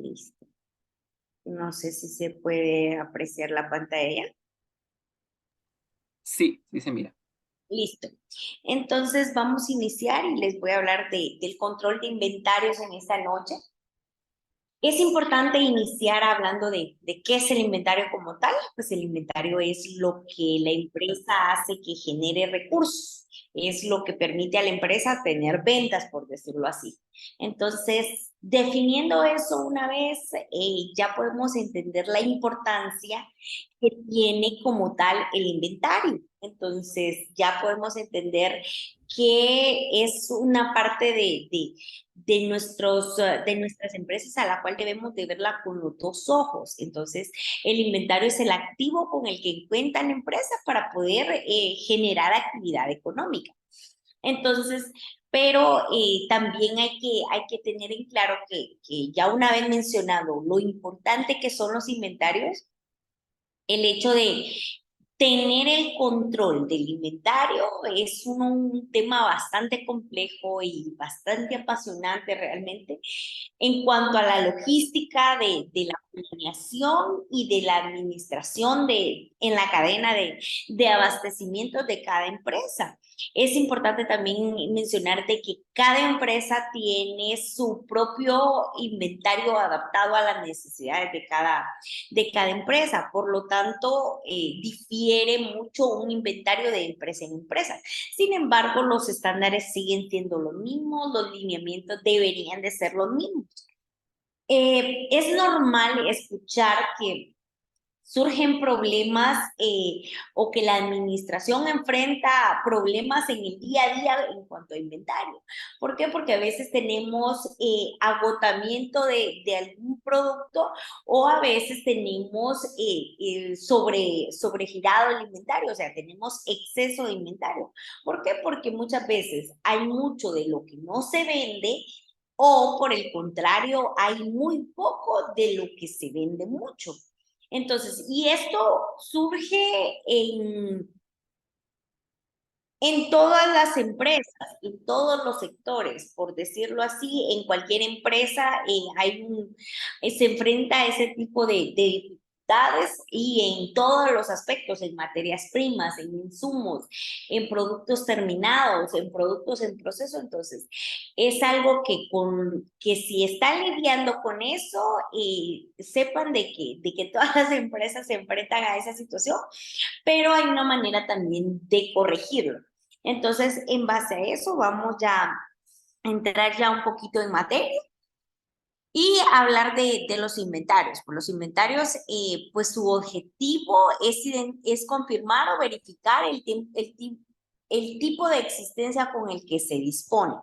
Listo. No sé si se puede apreciar la pantalla. Sí, sí se mira. Listo. Entonces vamos a iniciar y les voy a hablar del control de inventarios en esta noche. Es importante iniciar hablando de qué es el inventario como tal. Pues el inventario es lo que la empresa hace que genere recursos. Es lo que permite a la empresa tener ventas, por decirlo así. Entonces, definiendo eso una vez, ya podemos entender la importancia que tiene como tal el inventario. Entonces, ya podemos entender que es una parte de nuestras empresas a la cual debemos de verla con los dos ojos. Entonces, el inventario es el activo con el que cuenta la empresa para poder generar actividad económica. Entonces, pero también hay que tener en claro que ya una vez mencionado lo importante que son los inventarios, el hecho de tener el control del inventario es un tema bastante complejo y bastante apasionante realmente en cuanto a la logística de la planeación y de la administración en la cadena de abastecimiento de cada empresa. Es importante también mencionar de que cada empresa tiene su propio inventario adaptado a las necesidades de cada empresa. Por lo tanto, difiere mucho un inventario de empresa en empresa. Sin embargo, los estándares siguen siendo los mismos, los lineamientos deberían de ser los mismos. Es normal escuchar que surgen problemas o que la administración enfrenta problemas en el día a día en cuanto a inventario. ¿Por qué? Porque a veces tenemos agotamiento de algún producto o a veces tenemos sobregirado el inventario, o sea, tenemos exceso de inventario. ¿Por qué? Porque muchas veces hay mucho de lo que no se vende o por el contrario, hay muy poco de lo que se vende mucho. Entonces, y esto surge en todas las empresas, en todos los sectores, por decirlo así, en cualquier empresa se enfrenta a ese tipo de dificultades y en todos los aspectos, en materias primas, en insumos, en productos terminados, en productos en proceso. Entonces, es algo que si están lidiando con eso, sepan de que todas las empresas se enfrentan a esa situación, pero hay una manera también de corregirlo. Entonces, en base a eso, vamos ya a entrar ya un poquito en materia y hablar de los inventarios. Pues los inventarios, pues su objetivo es confirmar o verificar el tipo de existencia con el que se dispone.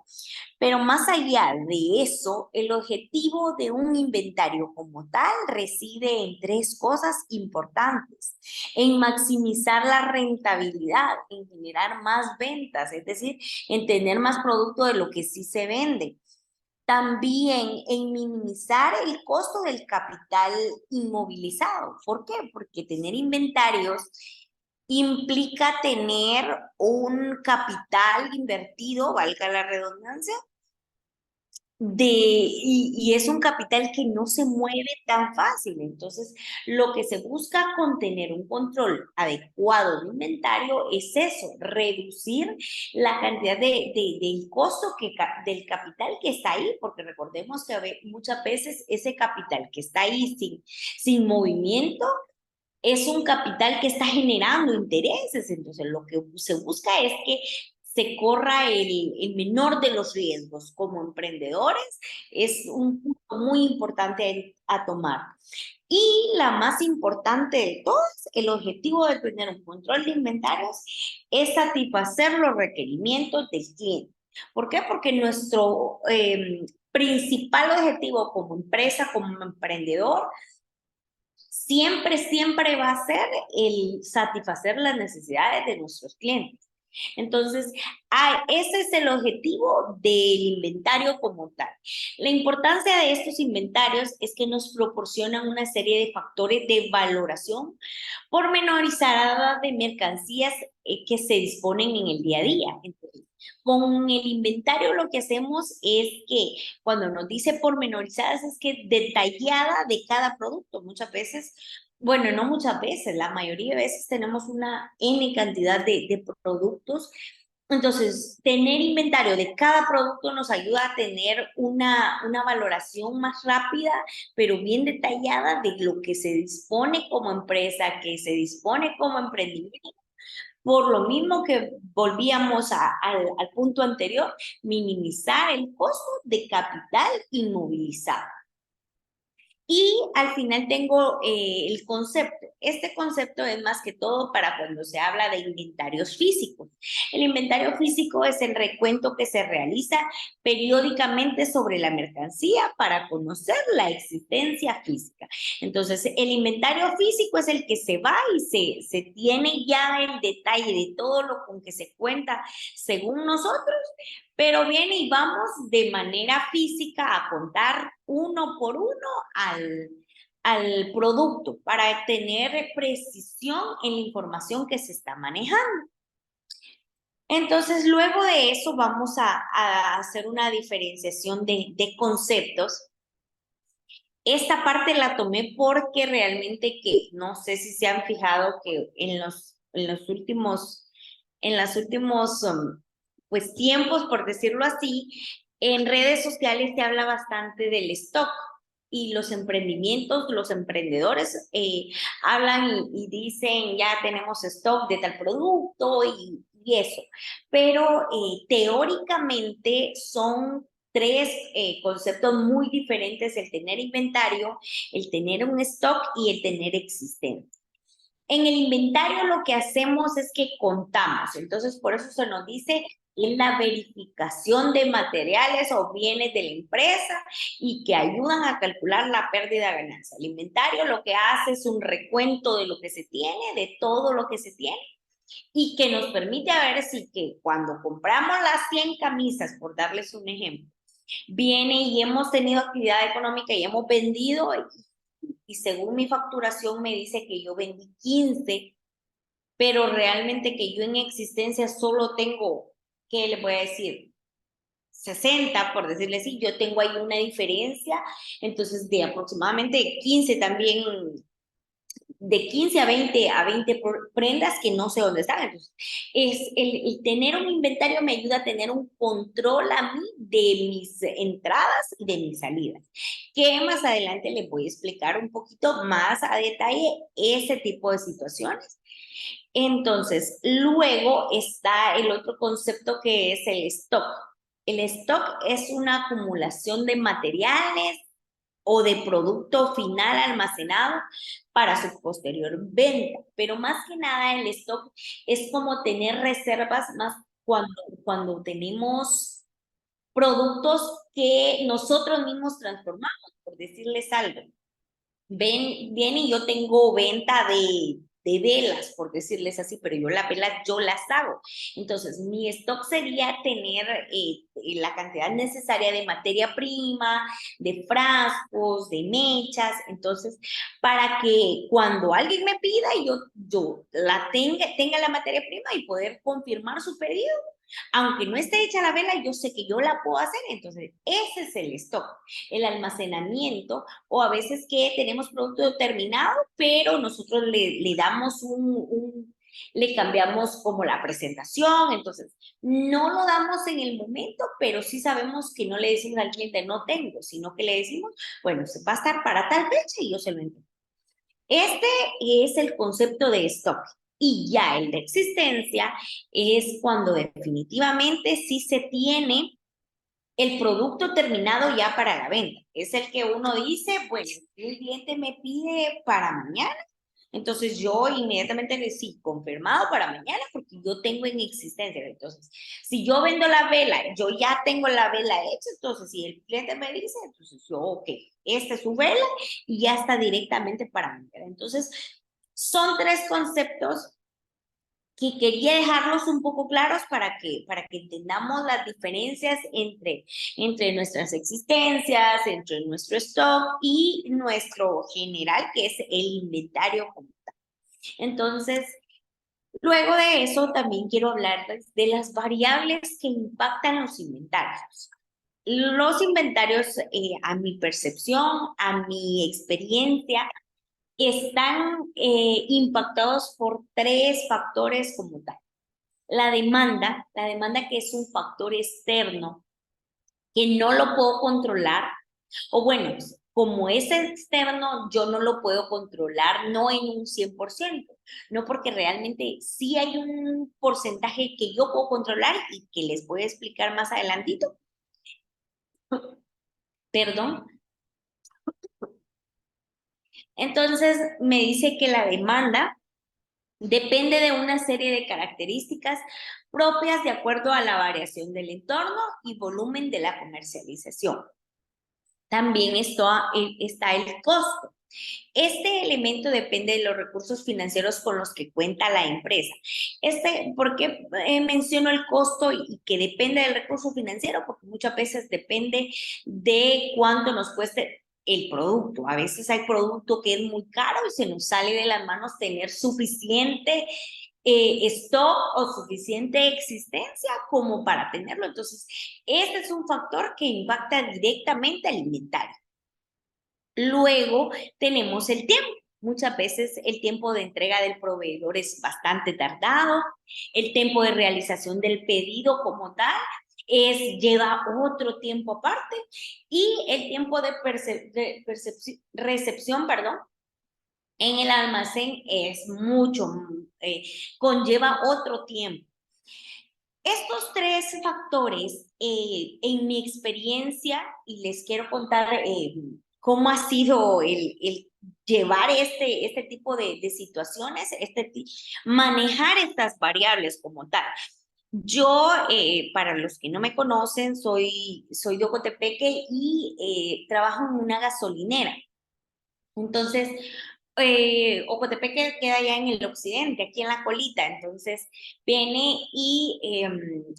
Pero más allá de eso, el objetivo de un inventario como tal reside en tres cosas importantes: en maximizar la rentabilidad, en generar más ventas, es decir, en tener más producto de lo que sí se vende. También en minimizar el costo del capital inmovilizado. ¿Por qué? Porque tener inventarios implica tener un capital invertido, valga la redundancia, y es un capital que no se mueve tan fácil. Entonces, lo que se busca con tener un control adecuado de inventario es eso: reducir la cantidad del costo del capital que está ahí, porque recordemos que muchas veces ese capital que está ahí sin movimiento es un capital que está generando intereses. Entonces, lo que se busca es que se corra el menor de los riesgos. Como emprendedores, es un punto muy importante a tomar. Y la más importante de todas, el objetivo de tener un control de inventarios es satisfacer los requerimientos del cliente. ¿Por qué? Porque nuestro principal objetivo como empresa, como emprendedor, siempre va a ser el satisfacer las necesidades de nuestros clientes. Entonces, ese es el objetivo del inventario como tal. La importancia de estos inventarios es que nos proporcionan una serie de factores de valoración pormenorizada de mercancías que se disponen en el día a día. Entonces, Con el inventario lo que hacemos es que cuando nos dice pormenorizadas es que detallada de cada producto. Muchas veces, bueno, no muchas veces, la mayoría de veces tenemos una N cantidad de productos. Entonces, tener inventario de cada producto nos ayuda a tener una valoración más rápida, pero bien detallada de lo que se dispone como empresa, que se dispone como emprendimiento. Por lo mismo que volvíamos al punto anterior, minimizar el costo de capital inmovilizado. Y al final tengo el concepto. Este concepto es más que todo para cuando se habla de inventarios físicos. El inventario físico es el recuento que se realiza periódicamente sobre la mercancía para conocer la existencia física. Entonces, el inventario físico es el que se va y se tiene ya el detalle de todo lo con que se cuenta según nosotros, pero viene y vamos de manera física a contar uno por uno al producto para tener precisión en la información que se está manejando. Entonces, luego de eso vamos a hacer una diferenciación de conceptos. Esta parte la tomé porque realmente que no sé si se han fijado que en los últimos pues tiempos, por decirlo así, en redes sociales se habla bastante del stock y los emprendimientos, los emprendedores hablan y dicen ya tenemos stock de tal producto y eso, pero teóricamente son tres conceptos muy diferentes: el tener inventario, el tener un stock y el tener existencia. En el inventario lo que hacemos es que contamos, entonces por eso se nos dice es la verificación de materiales o bienes de la empresa y que ayudan a calcular la pérdida de ganancia. El inventario lo que hace es un recuento de lo que se tiene, de todo lo que se tiene, y que nos permite ver si que cuando compramos las 100 camisas, por darles un ejemplo, viene y hemos tenido actividad económica y hemos vendido y según mi facturación me dice que yo vendí 15, pero realmente que yo en existencia solo tengo, ¿qué le voy a decir? 60, por decirle así, yo tengo ahí una diferencia, entonces de aproximadamente 15 también, de 15 a 20 prendas que no sé dónde están. Entonces, el tener un inventario me ayuda a tener un control a mí de mis entradas y de mis salidas, que más adelante les voy a explicar un poquito más a detalle ese tipo de situaciones. Entonces, luego está el otro concepto que es el stock. El stock es una acumulación de materiales o de producto final almacenado para su posterior venta. Pero más que nada el stock es como tener reservas más cuando tenemos productos que nosotros mismos transformamos, por decirles algo. Viene y yo tengo venta de velas, por decirles así, pero yo las velas yo las hago. Entonces, mi stock sería tener la cantidad necesaria de materia prima, de frascos, de mechas. Entonces, para que cuando alguien me pida, yo la tenga la materia prima y poder confirmar su pedido. Aunque no esté hecha la vela, yo sé que yo la puedo hacer. Entonces, ese es el stock, el almacenamiento, o a veces que tenemos producto terminado, pero nosotros le damos le cambiamos como la presentación, entonces no lo damos en el momento, pero sí sabemos que no le decimos al cliente no tengo, sino que le decimos, bueno, se va a estar para tal fecha y yo se lo entrego. Este es el concepto de stock. Y ya el de existencia es cuando definitivamente sí se tiene el producto terminado ya para la venta. Es el que uno dice, bueno, el cliente me pide para mañana, entonces yo inmediatamente le sí, confirmado para mañana porque yo tengo en existencia. Entonces, si yo vendo la vela, yo ya tengo la vela hecha, entonces si el cliente me dice, entonces yo, ok, esta es su vela y ya está directamente para vender. Entonces, son tres conceptos que quería dejarlos un poco claros para que entendamos las diferencias entre nuestras existencias, entre nuestro stock y nuestro general, que es el inventario como tal. Entonces, Luego de eso, también quiero hablarles de las variables que impactan los inventarios. Los inventarios, a mi percepción, a mi experiencia, están impactados por tres factores como tal. La demanda que es un factor externo que no lo puedo controlar, o bueno, como es externo, yo no lo puedo controlar, no en un 100%, no porque realmente sí hay un porcentaje que yo puedo controlar y que les voy a explicar más adelantito. Perdón. Entonces, me dice que la demanda depende de una serie de características propias de acuerdo a la variación del entorno y volumen de la comercialización. También está el costo. Este elemento depende de los recursos financieros con los que cuenta la empresa. ¿Por qué menciono el costo y que depende del recurso financiero? Porque muchas veces depende de cuánto nos cueste el producto. A veces hay producto que es muy caro y se nos sale de las manos tener suficiente stock o suficiente existencia como para tenerlo. Entonces, este es un factor que impacta directamente al inventario. Luego tenemos el tiempo. Muchas veces el tiempo de entrega del proveedor es bastante tardado, el tiempo de realización del pedido como tal lleva otro tiempo aparte y el tiempo de recepción, perdón, en el almacén es mucho, conlleva otro tiempo. Estos tres factores, en mi experiencia, y les quiero contar cómo ha sido el llevar este tipo de situaciones, manejar estas variables como tal. Yo, para los que no me conocen, soy de Ocotepeque y trabajo en una gasolinera. Entonces, Ocotepeque queda ya en el occidente, aquí en la colita, entonces viene y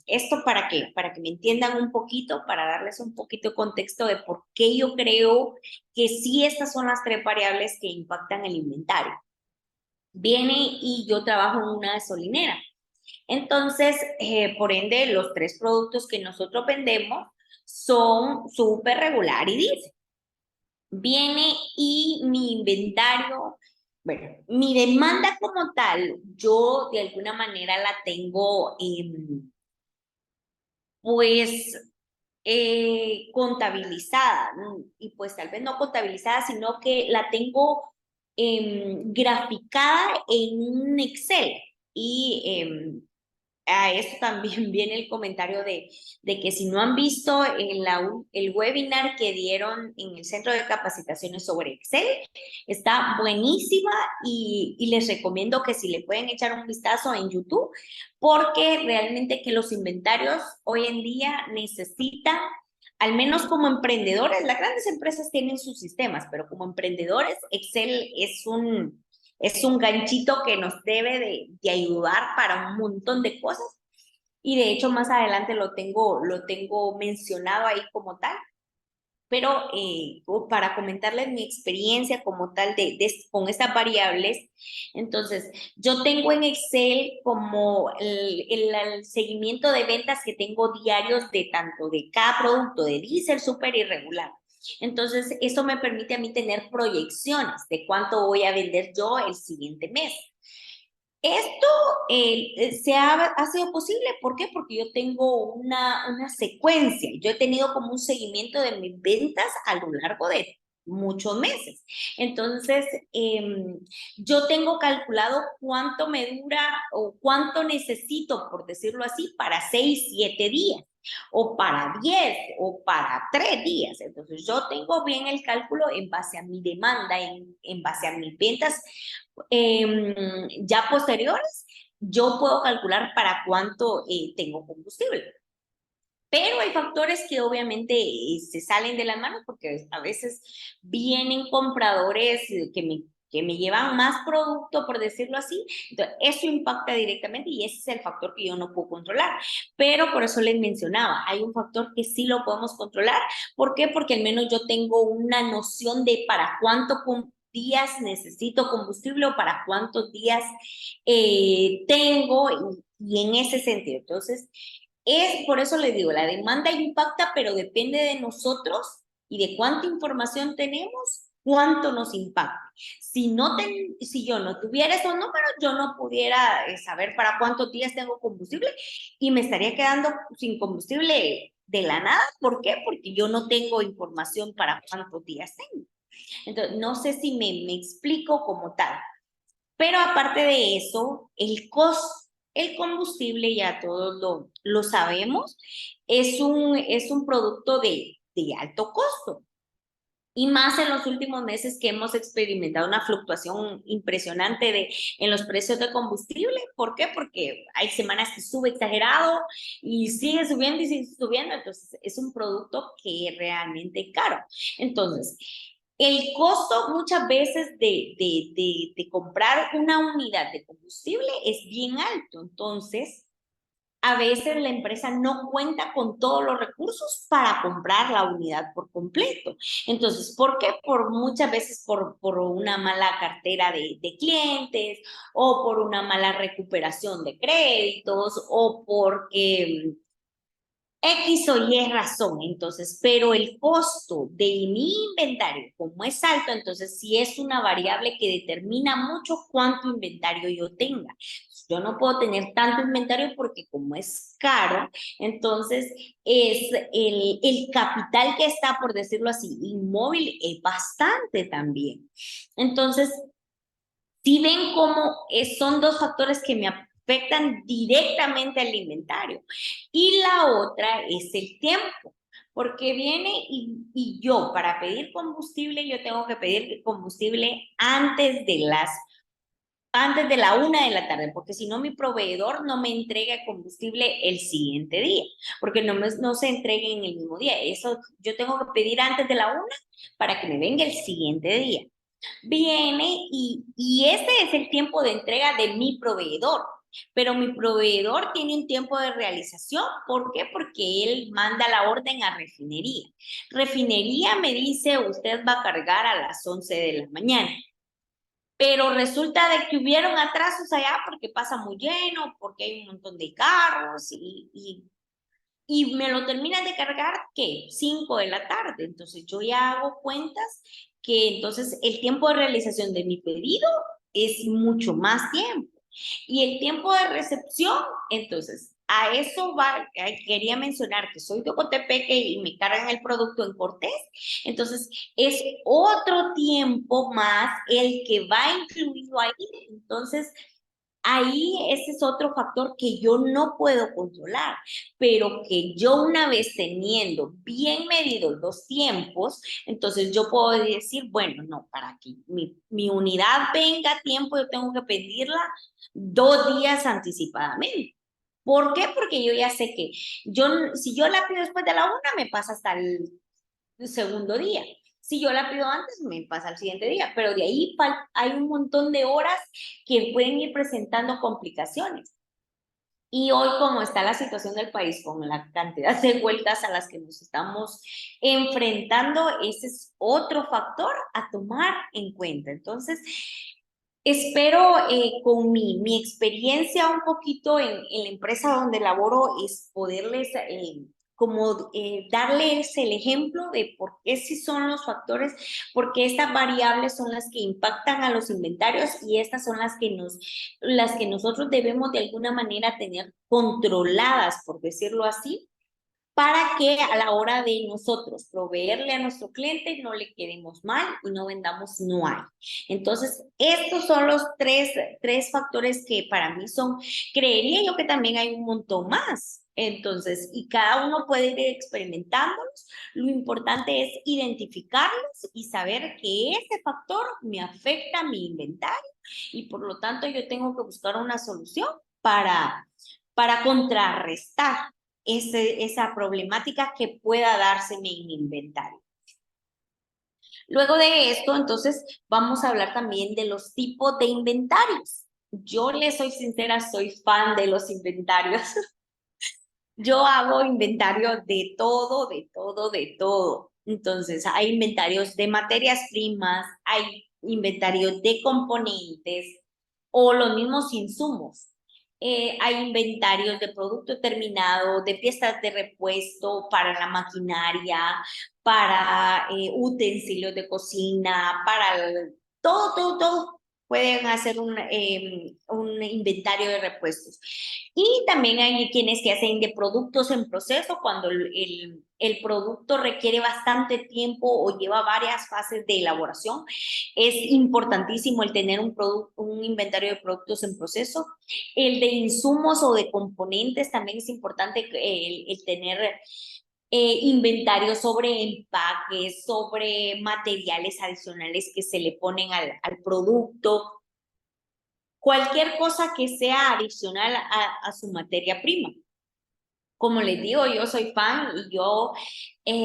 esto para que me entiendan un poquito, para darles un poquito de contexto de por qué yo creo que sí estas son las tres variables que impactan el inventario. Viene y yo trabajo en una gasolinera, entonces, por ende, los tres productos que nosotros vendemos son súper regular y diésel. Viene y mi inventario, bueno, mi demanda como tal, yo de alguna manera la tengo, pues, contabilizada, ¿no? Y pues tal vez no contabilizada, sino que la tengo graficada en un Excel. Y a eso también viene el comentario de que si no han visto el webinar que dieron en el Centro de Capacitaciones sobre Excel, está buenísima y les recomiendo que si le pueden echar un vistazo en YouTube, porque realmente que los inventarios hoy en día necesitan, al menos como emprendedores, las grandes empresas tienen sus sistemas, pero como emprendedores, Excel es un ganchito que nos debe de ayudar para un montón de cosas. Y de hecho, más adelante lo tengo mencionado ahí como tal. Pero para comentarles mi experiencia como tal con estas variables, entonces yo tengo en Excel como el seguimiento de ventas que tengo diarios de tanto de cada producto, de diésel, súper irregular. Entonces, eso me permite a mí tener proyecciones de cuánto voy a vender yo el siguiente mes. Esto ha sido posible, ¿por qué? Porque yo tengo una secuencia, yo he tenido como un seguimiento de mis ventas a lo largo de muchos meses. Entonces, yo tengo calculado cuánto me dura o cuánto necesito, por decirlo así, para 6, 7 días, o para 10, o para 3 días. Entonces, yo tengo bien el cálculo en base a mi demanda, en base a mis ventas ya posteriores, yo puedo calcular para cuánto tengo combustible. Pero hay factores que obviamente se salen de las manos porque a veces vienen compradores que me llevan más producto, por decirlo así. Entonces, eso impacta directamente y ese es el factor que yo no puedo controlar. Pero por eso les mencionaba, hay un factor que sí lo podemos controlar. ¿Por qué? Porque al menos yo tengo una noción de para cuánto días necesito combustible o para cuántos días tengo y en ese sentido. Entonces, por eso le digo, la demanda impacta, pero depende de nosotros y de cuánta información tenemos, cuánto nos impacta. Si yo no tuviera esos números, yo no pudiera saber para cuántos días tengo combustible y me estaría quedando sin combustible de la nada. ¿Por qué? Porque yo no tengo información para cuántos días tengo. Entonces, no sé si me explico como tal. Pero aparte de eso, el costo, el combustible, ya todos lo sabemos, es un producto de alto costo. Y más en los últimos meses que hemos experimentado una fluctuación impresionante en los precios de combustible. ¿Por qué? Porque hay semanas que sube exagerado y sigue subiendo y sigue subiendo. Entonces, es un producto que es realmente caro. Entonces, el costo muchas veces de comprar una unidad de combustible es bien alto. Entonces, a veces la empresa no cuenta con todos los recursos para comprar la unidad por completo. Entonces, ¿por qué? Por muchas veces por una mala cartera de clientes o por una mala recuperación de créditos o porque X o Y razón, entonces, pero el costo de mi inventario, como es alto, entonces sí es una variable que determina mucho cuánto inventario yo tenga. Yo no puedo tener tanto inventario porque como es caro, entonces es el capital que está, por decirlo así, inmóvil, es bastante también. Entonces, si ven cómo son dos factores que me afectan directamente al inventario. Y la otra es el tiempo, porque viene y yo para pedir combustible, yo tengo que pedir combustible antes de la 1 de la tarde, porque si no mi proveedor no me entrega combustible el siguiente día, porque no se entrega en el mismo día. Eso yo tengo que pedir antes de la 1 para que me venga el siguiente día. Viene y ese es el tiempo de entrega de mi proveedor. Pero mi proveedor tiene un tiempo de realización. ¿Por qué? Porque él manda la orden a refinería. Refinería me dice, usted va a cargar a las 11 de la mañana. Pero resulta de que hubieron atrasos allá porque pasa muy lleno, porque hay un montón de carros y me lo terminan de cargar, ¿qué? 5 de la tarde. Entonces yo ya hago cuentas que entonces el tiempo de realización de mi pedido es mucho más tiempo. Y el tiempo de recepción, entonces, a eso va, quería mencionar que soy de Ocotepeque y me cargan el producto en Cortés, entonces es otro tiempo más el que va incluido ahí, entonces ahí ese es otro factor que yo no puedo controlar, pero que yo una vez teniendo bien medidos los tiempos, entonces yo puedo decir, bueno, no, para que mi unidad venga a tiempo, yo tengo que pedirla 2 días anticipadamente. ¿Por qué? Porque yo ya sé que si yo la pido después de la 1, me pasa hasta el segundo día. Si yo la pido antes, me pasa al siguiente día, pero de ahí hay un montón de horas que pueden ir presentando complicaciones. Y hoy, como está la situación del país, con la cantidad de vueltas a las que nos estamos enfrentando, ese es otro factor a tomar en cuenta. Entonces, espero con mi experiencia un poquito en la empresa donde laboro es poderles darles el ejemplo de por qué sí son los factores, porque estas variables son las que impactan a los inventarios y estas son las que nosotros debemos de alguna manera tener controladas, por decirlo así, para que a la hora de nosotros proveerle a nuestro cliente no le quedemos mal y no vendamos no hay. Entonces, estos son los tres factores que para mí son, creería yo que también hay un montón más. Entonces, y cada uno puede ir experimentándolos. Lo importante es identificarlos y saber que ese factor me afecta a mi inventario y por lo tanto yo tengo que buscar una solución para contrarrestar esa problemática que pueda dárseme en mi inventario. Luego de esto, entonces, vamos a hablar también de los tipos de inventarios. Yo les soy sincera, soy fan de los inventarios. Yo hago inventario de todo, de todo, de todo. Entonces, hay inventarios de materias primas, hay inventario de componentes o los mismos insumos. Hay inventarios de producto terminado, de piezas de repuesto para la maquinaria, para utensilios de cocina, todo. Pueden hacer un inventario de repuestos. Y también hay quienes que hacen de productos en proceso cuando el producto requiere bastante tiempo o lleva varias fases de elaboración. Es importantísimo el tener un inventario de productos en proceso. El de insumos o de componentes también es importante el tener inventario sobre empaques, sobre materiales adicionales que se le ponen al producto, cualquier cosa que sea adicional a su materia prima. Como les digo, yo soy fan y yo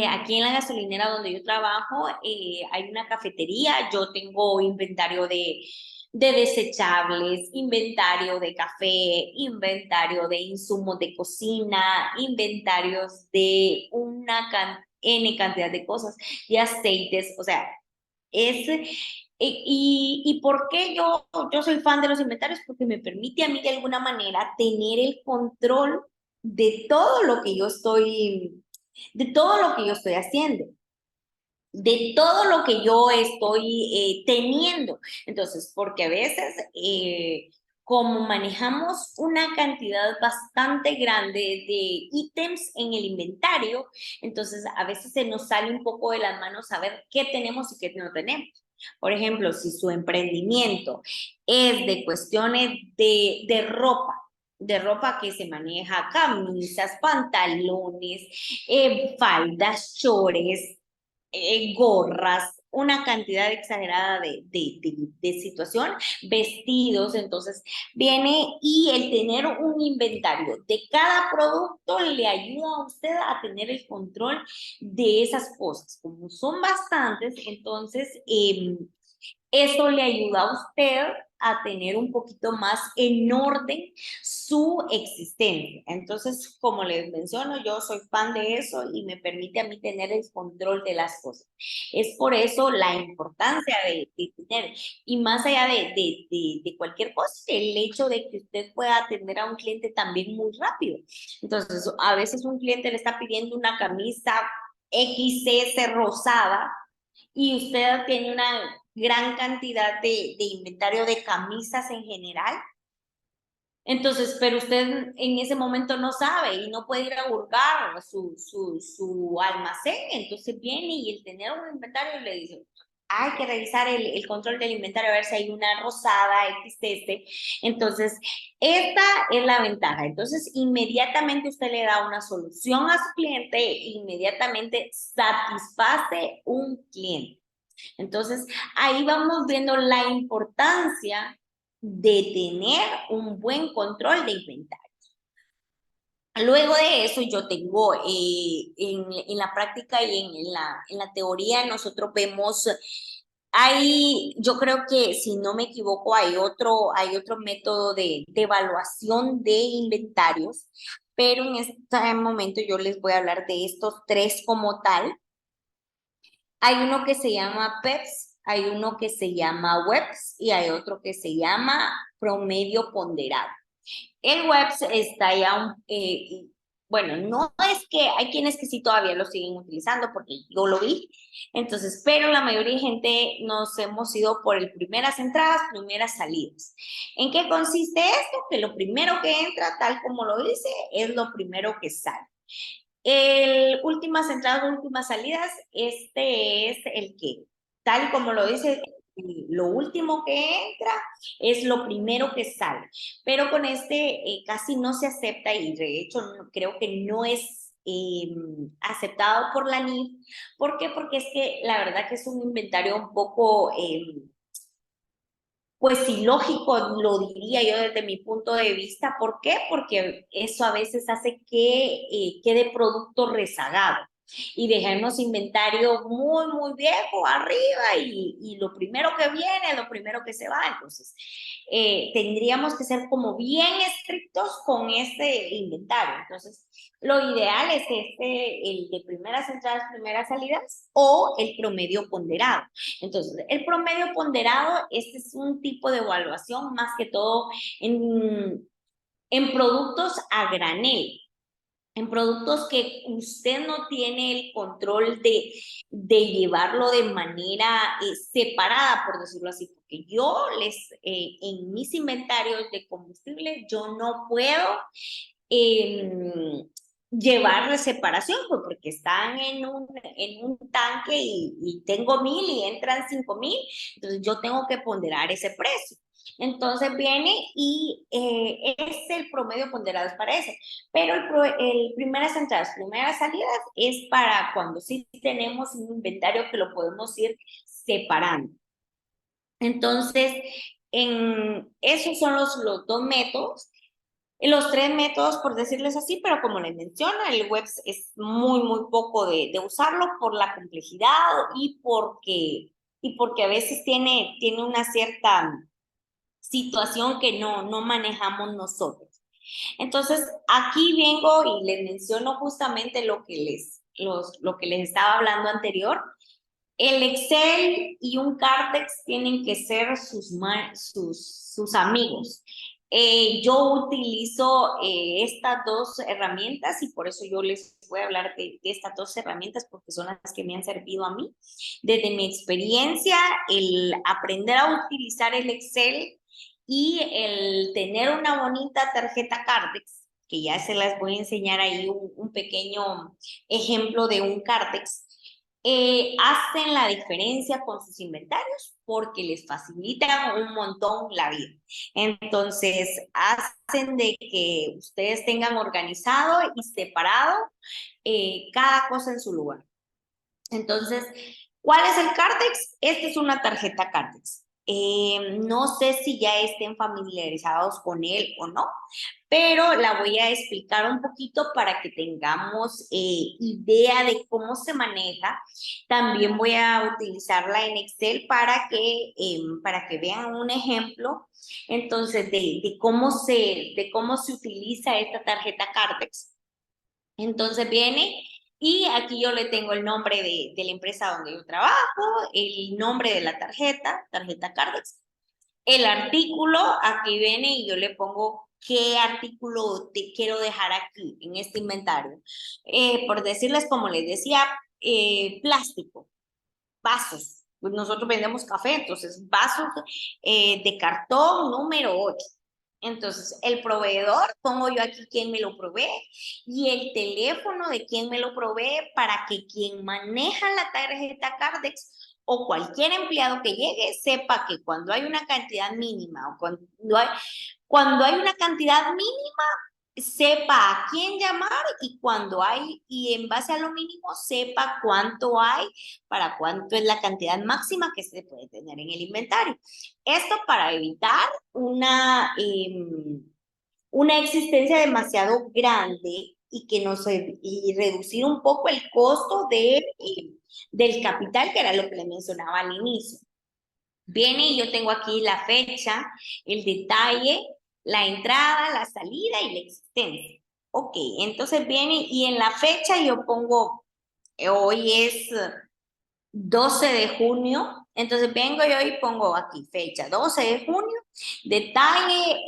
aquí en la gasolinera donde yo trabajo hay una cafetería, yo tengo inventario de desechables, inventario de café, inventario de insumos de cocina, inventarios de N cantidad de cosas, de aceites, o sea, es... Y por qué yo soy fan de los inventarios? Porque me permite a mí de alguna manera tener el control de todo lo que yo estoy, de todo lo que yo estoy haciendo, de todo lo que yo estoy teniendo. Entonces, porque a veces, como manejamos una cantidad bastante grande de ítems en el inventario, entonces a veces se nos sale un poco de las manos saber qué tenemos y qué no tenemos. Por ejemplo, si su emprendimiento es de cuestiones de ropa que se maneja, camisas, pantalones, faldas, shorts, gorras, una cantidad exagerada de situación, vestidos, entonces viene y el tener un inventario de cada producto le ayuda a usted a tener el control de esas cosas. Como son bastantes, entonces eso le ayuda a usted a tener un poquito más en orden su existencia. Entonces, como les menciono, yo soy fan de eso y me permite a mí tener el control de las cosas. Es por eso la importancia de tener, y más allá de cualquier cosa, el hecho de que usted pueda atender a un cliente también muy rápido. Entonces, a veces un cliente le está pidiendo una camisa XS rosada y usted tiene una gran cantidad de inventario de camisas en general. Entonces, pero usted en ese momento no sabe y no puede ir a hurgar su almacén. Entonces viene y el tener un inventario le dice, hay que revisar el control del inventario a ver si hay una rosada XS. Entonces, esta es la ventaja. Entonces, inmediatamente usted le da una solución a su cliente, inmediatamente satisface un cliente. Entonces, ahí vamos viendo la importancia de tener un buen control de inventario. Luego de eso, yo tengo en la práctica y en la teoría, nosotros vemos, yo creo que si no me equivoco, hay otro método de evaluación de inventarios, pero en este momento yo les voy a hablar de estos tres como tal. Hay uno que se llama PEPS, hay uno que se llama WEPS y hay otro que se llama promedio ponderado. El WEPS está ya, bueno, no es que hay quienes que sí todavía lo siguen utilizando porque yo lo vi, entonces, pero la mayoría de gente nos hemos ido por el primeras entradas, primeras salidas. ¿En qué consiste esto? Que lo primero que entra, tal como lo dice, es lo primero que sale. El últimas entradas, últimas salidas, este es el que, tal y como lo dice, lo último que entra es lo primero que sale. Pero con este casi no se acepta y de hecho creo que no es aceptado por la NIF. ¿Por qué? Porque es que la verdad que es un inventario un poco pues ilógico, lo diría yo desde mi punto de vista. ¿Por qué? Porque eso a veces hace que quede producto rezagado. y dejemos inventario muy, muy viejo arriba y lo primero que viene, lo primero que se va. Entonces, tendríamos que ser como bien estrictos con este inventario. Entonces, lo ideal es el de primeras entradas, primeras salidas o el promedio ponderado. Entonces, el promedio ponderado, este es un tipo de evaluación más que todo en productos a granel, en productos que usted no tiene el control de llevarlo de manera separada, por decirlo así, porque yo en mis inventarios de combustible, yo no puedo llevar de separación, pues porque están en un tanque y tengo 1000 y entran 5000, entonces yo tengo que ponderar ese precio. Entonces viene y es el promedio ponderado es para ese, pero el primeras entradas, primeras salidas es para cuando sí tenemos un inventario que lo podemos ir separando. Entonces, esos son los dos métodos. Los tres métodos, por decirles así, pero como les menciona, el web es muy, muy poco de usarlo por la complejidad y porque a veces tiene una cierta situación que no manejamos nosotros. Entonces, aquí vengo y les menciono justamente lo que les estaba hablando anterior. El Excel y un Cartex tienen que ser sus amigos. Yo utilizo estas dos herramientas y por eso yo les voy a hablar de estas dos herramientas porque son las que me han servido a mí. Desde mi experiencia, el aprender a utilizar el Excel y el tener una bonita tarjeta Cartex, que ya se las voy a enseñar ahí un pequeño ejemplo de un Cartex, hacen la diferencia con sus inventarios porque les facilitan un montón la vida. Entonces, hacen de que ustedes tengan organizado y separado cada cosa en su lugar. Entonces, ¿cuál es el Cartex? Esta es una tarjeta Cartex. No sé si ya estén familiarizados con él o no, pero la voy a explicar un poquito para que tengamos idea de cómo se maneja. También voy a utilizarla en Excel para que vean un ejemplo, entonces, de de cómo se utiliza esta tarjeta Cartex. Entonces viene y aquí yo le tengo el nombre de la empresa donde yo trabajo, el nombre de la tarjeta Cardex, el artículo, aquí viene y yo le pongo qué artículo te quiero dejar aquí en este inventario. Por decirles, como les decía, plástico, vasos. Pues nosotros vendemos café, entonces vasos de cartón número 8. Entonces, el proveedor, pongo yo aquí quién me lo provee y el teléfono de quién me lo provee para que quien maneja la tarjeta Cardex o cualquier empleado que llegue sepa que cuando hay una cantidad mínima o cuando hay una cantidad mínima, sepa a quién llamar y cuando hay, y en base a lo mínimo, sepa cuánto hay, para cuánto es la cantidad máxima que se puede tener en el inventario. Esto para evitar una existencia demasiado grande y que y reducir un poco el costo del capital, que era lo que le mencionaba al inicio. Viene y yo tengo aquí la fecha, el detalle, la entrada, la salida y la existencia. Ok, entonces viene y en la fecha yo pongo, hoy es 12 de junio, entonces vengo yo y pongo aquí fecha 12 de junio, detalle,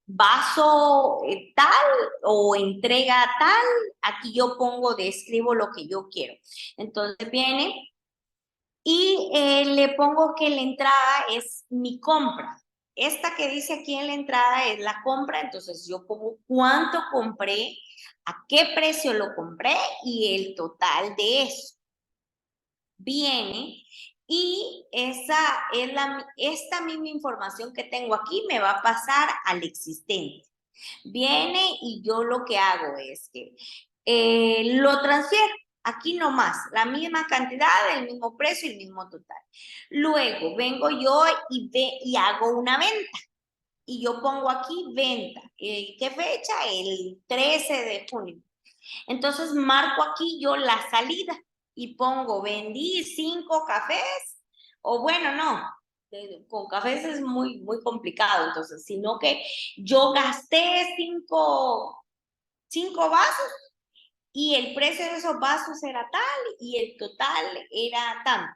vaso tal o entrega tal, aquí yo pongo, describo lo que yo quiero. Entonces viene y le pongo que la entrada es mi compra. Esta que dice aquí en la entrada es la compra, entonces yo pongo cuánto compré, a qué precio lo compré y el total de eso. Viene y esta misma información que tengo aquí me va a pasar al existente. Viene y yo lo que hago es que lo transfiero. Aquí nomás, la misma cantidad, el mismo precio y el mismo total. Luego vengo yo y hago una venta. Y yo pongo aquí venta. ¿Qué fecha? El 13 de junio. Entonces marco aquí yo la salida y pongo, vendí 5 cafés, o bueno, no, con cafés es muy complicado, entonces, sino que yo gasté 5 vasos y el precio de esos vasos era tal y el total era tanto.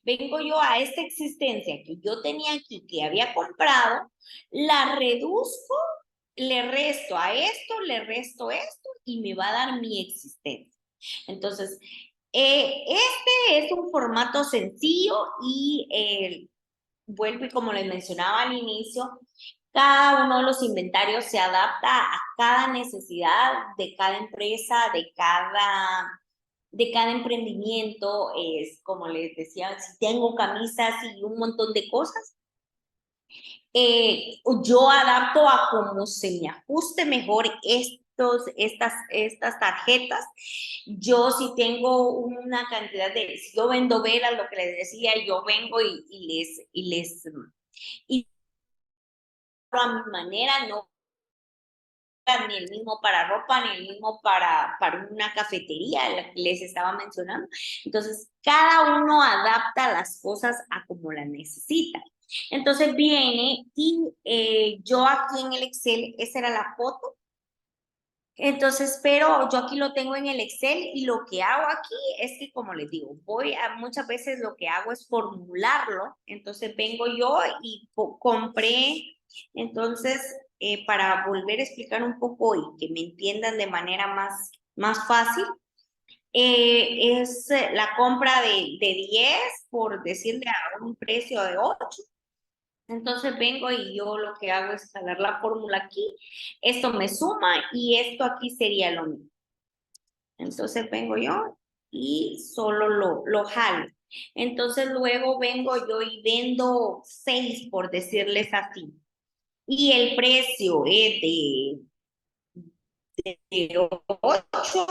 Vengo yo a esta existencia que yo tenía aquí, que había comprado, la reduzco, le resto esto y me va a dar mi existencia. Entonces, este es un formato sencillo y vuelvo y como les mencionaba al inicio, cada uno de los inventarios se adapta a cada necesidad de cada empresa, de cada emprendimiento. Es como les decía, si tengo camisas y un montón de cosas, yo adapto a cómo se me ajuste mejor estas tarjetas. Yo si tengo una cantidad si yo vendo velas, lo que les decía, yo vengo y a mi manera, no ni el mismo para ropa, ni el mismo para una cafetería, la que les estaba mencionando. Entonces, cada uno adapta las cosas a como las necesita. Entonces viene y yo aquí en el Excel, esa era la foto. Entonces, pero yo aquí lo tengo en el Excel y lo que hago aquí es que, como les digo, muchas veces lo que hago es formularlo. Entonces vengo yo y compré, entonces, para volver a explicar un poco y que me entiendan de manera más fácil, es la compra de 10 por decirle a un precio de 8. Entonces vengo y yo lo que hago es jalar la fórmula aquí, esto me suma y esto aquí sería lo mismo. Entonces vengo yo y solo lo jalo. Entonces luego vengo yo y vendo 6 por decirles así. Y el precio es de 8,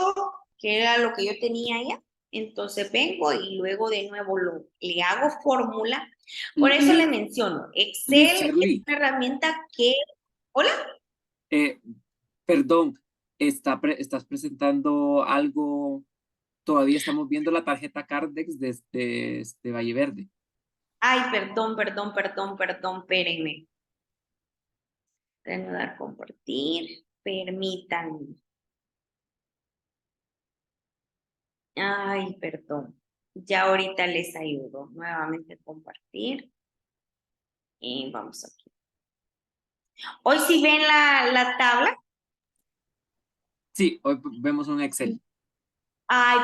que era lo que yo tenía ya. Entonces vengo y luego de nuevo le hago fórmula. Por eso le menciono, Liz Excel es Charlie, una herramienta que... Hola. eh, perdón, estás presentando algo, todavía estamos viendo la tarjeta Cardex desde Valle Verde. Ay, perdón, espérenme. Reanudar compartir, permítanme. Ay, perdón. Ya ahorita les ayudo. Nuevamente compartir. Y vamos aquí. Hoy sí ven la tabla. Sí, hoy vemos un Excel. Ay,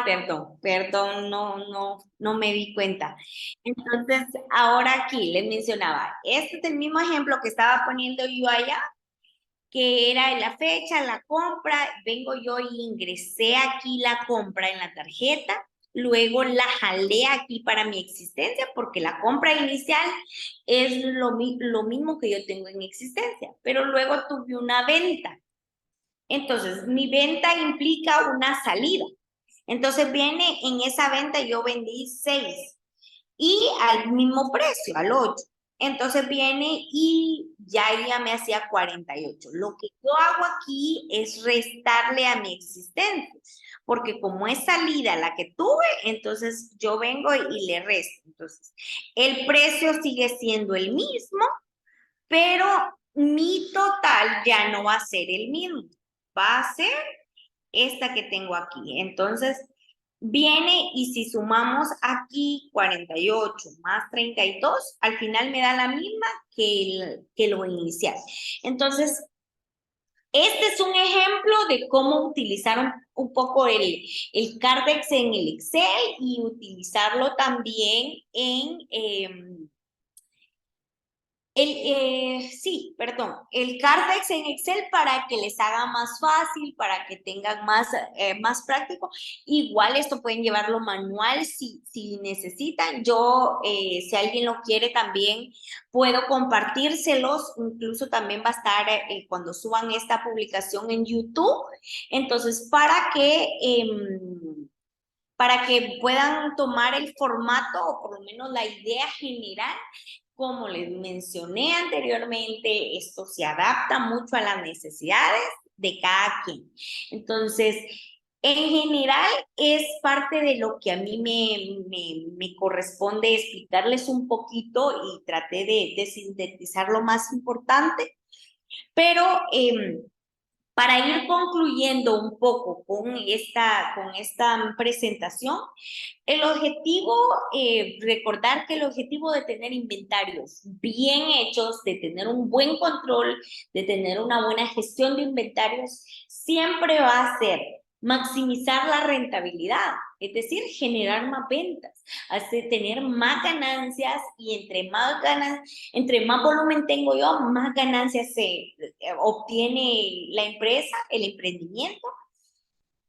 perdón, no me di cuenta. Entonces, ahora aquí les mencionaba, este es el mismo ejemplo que estaba poniendo yo allá, que era en la fecha, la compra, vengo yo y ingresé aquí la compra en la tarjeta, luego la jalé aquí para mi existencia, porque la compra inicial es lo mismo que yo tengo en existencia, pero luego tuve una venta. Entonces, mi venta implica una salida. Entonces viene en esa venta yo vendí 6 y al mismo precio, al 8. Entonces viene y ya me hacía 48. Lo que yo hago aquí es restarle a mi existencia, porque como es salida la que tuve, entonces yo vengo y le resto. Entonces, el precio sigue siendo el mismo, pero mi total ya no va a ser el mismo, va a ser esta que tengo aquí. Entonces, viene y si sumamos aquí 48 más 32, al final me da la misma que lo inicial. Entonces, este es un ejemplo de cómo utilizar un poco el Cardex en el Excel y utilizarlo también sí, perdón, el Cardex en Excel para que les haga más fácil, para que tengan más práctico. Igual esto pueden llevarlo manual si necesitan. Yo, si alguien lo quiere también, puedo compartírselos. Incluso también va a estar cuando suban esta publicación en YouTube. Entonces, para que puedan tomar el formato o por lo menos la idea general. Como les mencioné anteriormente, esto se adapta mucho a las necesidades de cada quien. Entonces, En general es parte de lo que a mí me corresponde explicarles un poquito y traté de sintetizar lo más importante, pero para ir concluyendo un poco con esta presentación, el objetivo, recordar que el objetivo de tener inventarios bien hechos, de tener un buen control, de tener una buena gestión de inventarios, siempre va a ser maximizar la rentabilidad, es decir, generar más ventas, hacer tener más ganancias y entre más volumen tengo yo, más ganancias se obtiene la empresa, el emprendimiento,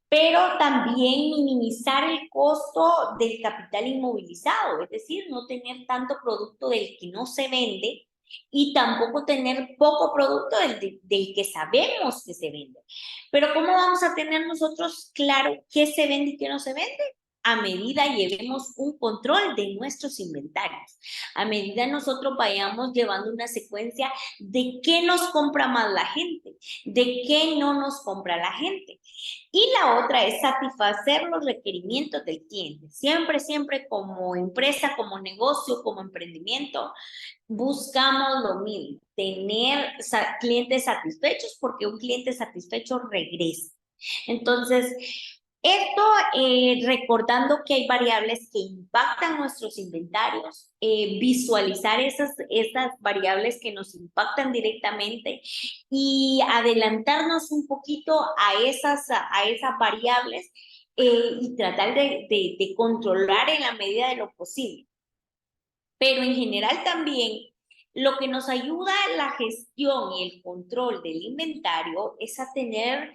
pero también minimizar el costo del capital inmovilizado, es decir, no tener tanto producto del que no se vende y tampoco tener poco producto del que sabemos que se vende. Pero ¿cómo vamos a tener nosotros claro qué se vende y qué no se vende? A medida llevemos un control de nuestros inventarios, a medida nosotros vayamos llevando una secuencia de qué nos compra más la gente, de qué no nos compra la gente. Y la otra es satisfacer los requerimientos del cliente. Siempre, siempre como empresa, como negocio, como emprendimiento, buscamos lo mismo, tener clientes satisfechos porque un cliente satisfecho regresa. Entonces, esto recordando que hay variables que impactan nuestros inventarios, visualizar esas variables que nos impactan directamente y adelantarnos un poquito a esas variables y tratar de controlar en la medida de lo posible. Pero en general también lo que nos ayuda a la gestión y el control del inventario es a tener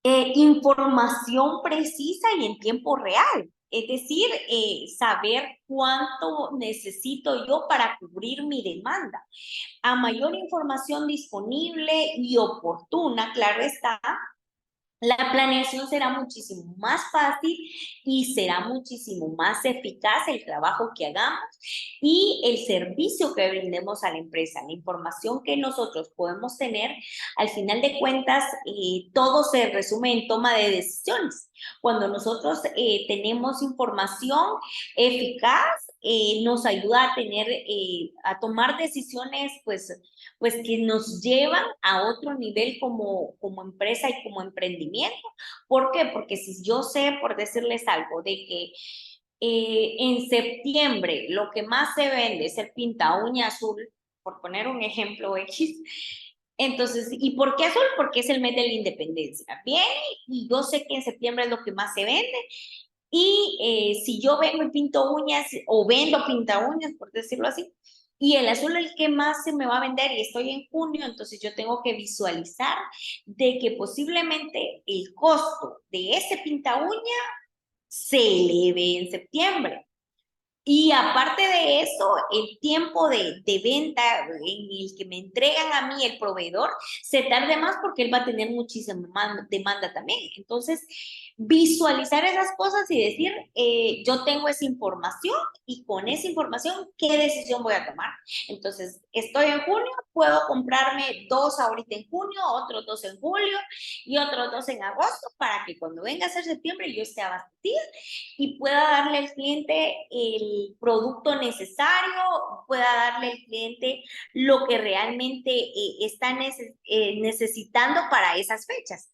información precisa y en tiempo real. Es decir, saber cuánto necesito yo para cubrir mi demanda. A mayor información disponible y oportuna, claro está, la planeación será muchísimo más fácil y será muchísimo más eficaz el trabajo que hagamos y el servicio que brindemos a la empresa, la información que nosotros podemos tener. Al final de cuentas, todo se resume en toma de decisiones. Cuando nosotros tenemos información eficaz, nos ayuda a tomar decisiones, pues que nos llevan a otro nivel como empresa y como emprendimiento. ¿Por qué? Porque si yo sé, por decirles algo, de que en septiembre lo que más se vende es el pinta uña azul, por poner un ejemplo X, entonces, ¿y por qué azul? Porque es el mes de la independencia. Bien, y yo sé que en septiembre es lo que más se vende. Y si yo vengo y pinto uñas o vendo pinta uñas, por decirlo así, y el azul es el que más se me va a vender y estoy en junio, entonces yo tengo que visualizar de que posiblemente el costo de ese pinta uña se eleve en septiembre. Y aparte de eso, el tiempo de venta en el que me entregan a mí el proveedor se tarde más porque él va a tener muchísima demanda también. Entonces, visualizar esas cosas y decir, yo tengo esa información y con esa información, ¿qué decisión voy a tomar? Entonces, estoy en junio, puedo comprarme 2 ahorita en junio, otros 2 en julio y otros 2 en agosto para que cuando venga a ser septiembre yo esté abastecida y pueda darle al cliente el producto necesario, pueda darle al cliente lo que realmente está necesitando para esas fechas.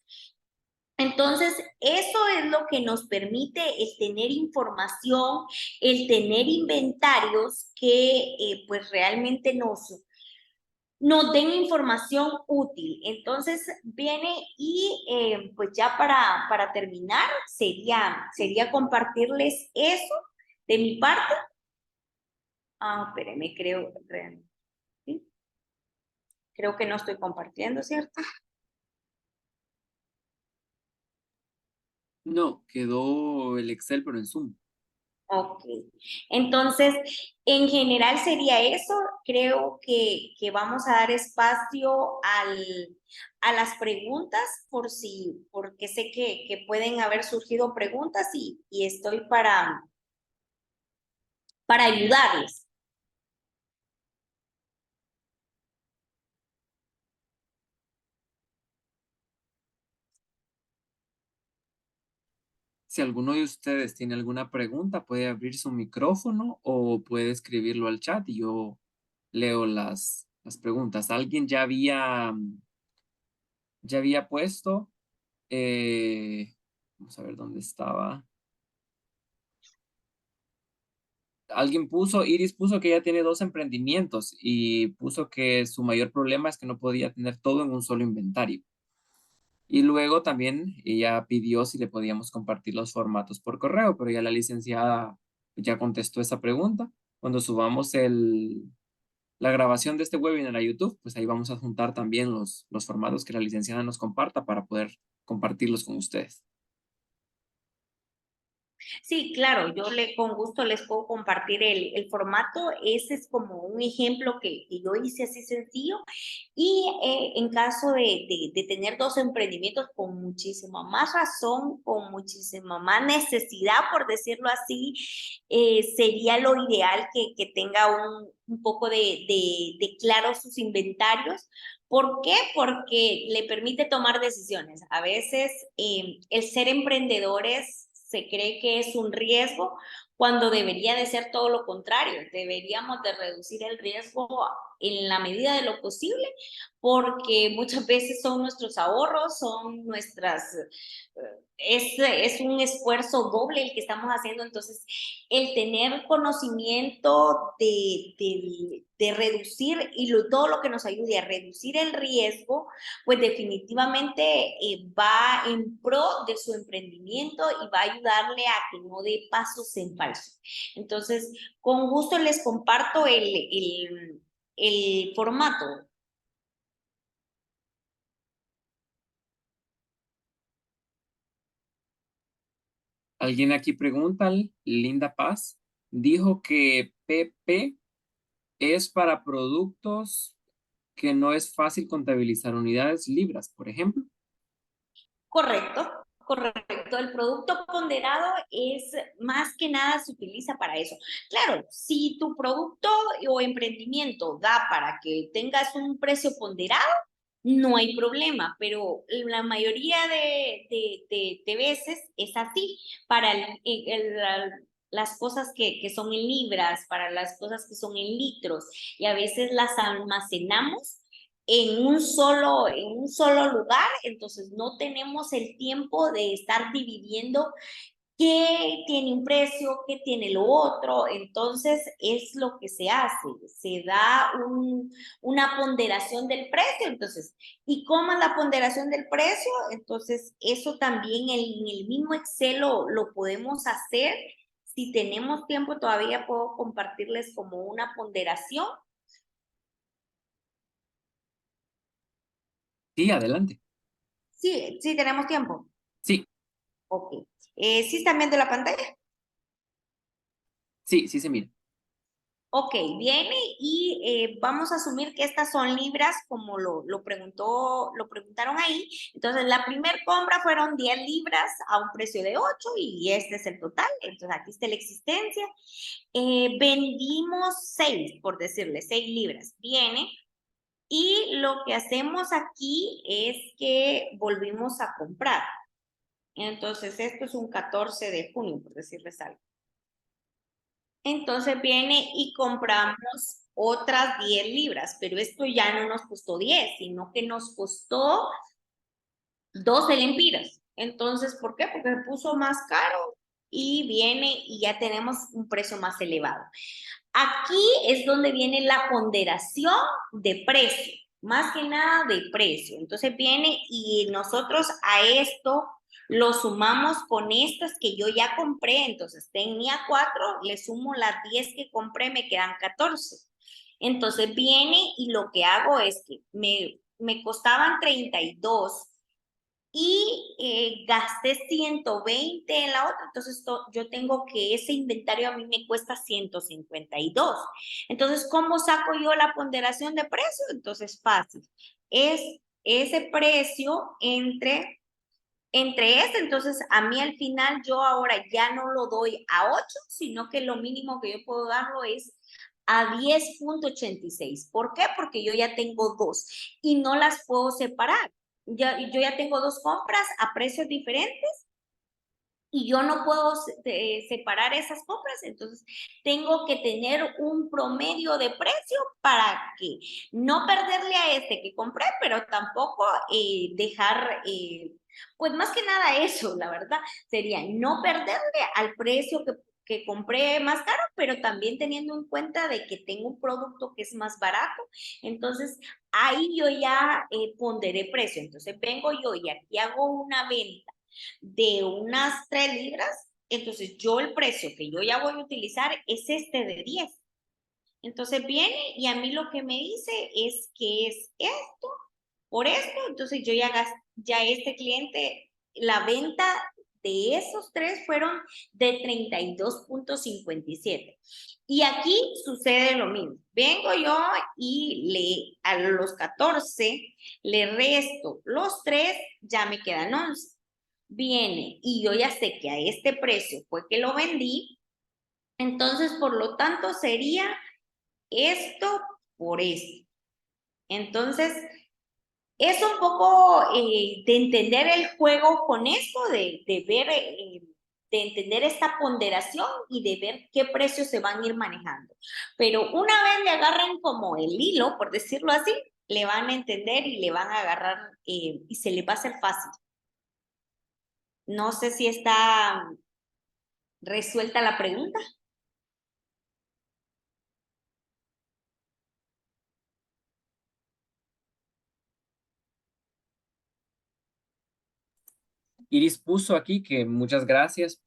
Entonces, eso es lo que nos permite el tener información, el tener inventarios que pues realmente nos den información útil. Entonces viene y pues ya para terminar sería compartirles eso de mi parte. Ah, espérenme, ¿sí? Creo que no estoy compartiendo, ¿cierto? No, quedó el Excel, pero en Zoom. Ok, entonces en general sería eso. Creo que vamos a dar espacio a las preguntas porque sé que pueden haber surgido preguntas y estoy para ayudarles. Si alguno de ustedes tiene alguna pregunta, puede abrir su micrófono o puede escribirlo al chat y yo leo las preguntas. Alguien ya había puesto, vamos a ver dónde estaba. Alguien puso, Iris puso que ella tiene 2 emprendimientos y puso que su mayor problema es que no podía tener todo en un solo inventario. Y luego también ella pidió si le podíamos compartir los formatos por correo, pero ya la licenciada ya contestó esa pregunta. Cuando subamos la grabación de este webinar a YouTube, pues ahí vamos a juntar también los formatos que la licenciada nos comparta para poder compartirlos con ustedes. Sí, claro, con gusto les puedo compartir el formato. Ese es como un ejemplo que yo hice así sencillo. Y en caso de tener 2 emprendimientos con muchísima más razón, con muchísima más necesidad, por decirlo así, sería lo ideal que tenga un poco de claro sus inventarios. ¿Por qué? Porque le permite tomar decisiones. A veces el ser emprendedores se cree que es un riesgo cuando debería de ser todo lo contrario. Deberíamos de reducir el riesgo en la medida de lo posible, porque muchas veces son nuestros ahorros, son es un esfuerzo doble el que estamos haciendo. Entonces el tener conocimiento de reducir todo lo que nos ayude a reducir el riesgo, pues definitivamente va en pro de su emprendimiento y va a ayudarle a que no dé pasos en falso. Entonces, con gusto les comparto el formato. Alguien aquí pregunta, Linda Paz, dijo que PP es para productos que no es fácil contabilizar unidades libras, por ejemplo. Correcto, correcto. El producto ponderado es más que nada se utiliza para eso. Claro, si tu producto o emprendimiento da para que tengas un precio ponderado, no hay problema, pero la mayoría de veces es así. Para las cosas que son en libras, para las cosas que son en litros, y a veces las almacenamos en un solo lugar, entonces no tenemos el tiempo de estar dividiendo qué tiene un precio, qué tiene lo otro. Entonces es lo que se hace, se da una ponderación del precio. Entonces, ¿y cómo es la ponderación del precio? Entonces eso también en el mismo Excel lo podemos hacer. Si tenemos tiempo todavía puedo compartirles como una ponderación. Sí, adelante. Sí, sí tenemos tiempo. Sí, Ok. ¿Sí están viendo la pantalla? sí, sí se mira. Ok, viene y vamos a asumir que estas son libras, como lo preguntaron ahí. Entonces, la primera compra fueron 10 libras a un precio de 8 y este es el total. Entonces, aquí está la existencia. Vendimos 6, por decirle, 6 libras. Viene y lo que hacemos aquí es que volvimos a comprar. Entonces, esto es un 14 de junio, por decirles algo. Entonces viene y compramos otras 10 libras, pero esto ya no nos costó 10, sino que nos costó 12 lempiras. Entonces, ¿por qué? Porque se puso más caro y viene y ya tenemos un precio más elevado. Aquí es donde viene la ponderación de precio, más que nada de precio. Entonces viene y nosotros a esto lo sumamos con estas que yo ya compré. Entonces tenía 4, le sumo las 10 que compré, me quedan 14. Entonces viene y lo que hago es que me costaban 32 y gasté 120 en la otra. Entonces yo tengo que ese inventario a mí me cuesta 152. Entonces, ¿cómo saco yo la ponderación de precio? Entonces, fácil. Es ese precio entre este. Entonces, a mí al final yo ahora ya no lo doy a 8, sino que lo mínimo que yo puedo darlo es a 10,86. ¿Por qué? Porque yo ya tengo 2 y no las puedo separar. Yo ya tengo 2 compras a precios diferentes y yo no puedo separar esas compras, entonces tengo que tener un promedio de precio para que no perderle a este que compré, pero tampoco dejar, pues más que nada eso, la verdad, sería no perderle al precio que compré más caro, pero también teniendo en cuenta de que tengo un producto que es más barato, entonces ahí yo ya ponderé precio, entonces vengo yo y aquí hago una venta de unas 3 libras, entonces yo el precio que yo ya voy a utilizar es este de 10. Entonces viene y a mí lo que me dice es que es esto, por esto, entonces yo ya este cliente, la venta de esos tres fueron de 32,57. Y aquí sucede lo mismo. Vengo yo y a los 14 le resto los 3, ya me quedan 11. Viene y yo ya sé que a este precio fue que lo vendí, entonces por lo tanto sería esto por esto. Entonces, es un poco de entender el juego con esto, de ver, de entender esta ponderación y de ver qué precios se van a ir manejando. Pero una vez le agarren como el hilo, por decirlo así, le van a entender y le van a agarrar y se le va a hacer fácil. No sé si está resuelta la pregunta. Iris puso aquí que muchas gracias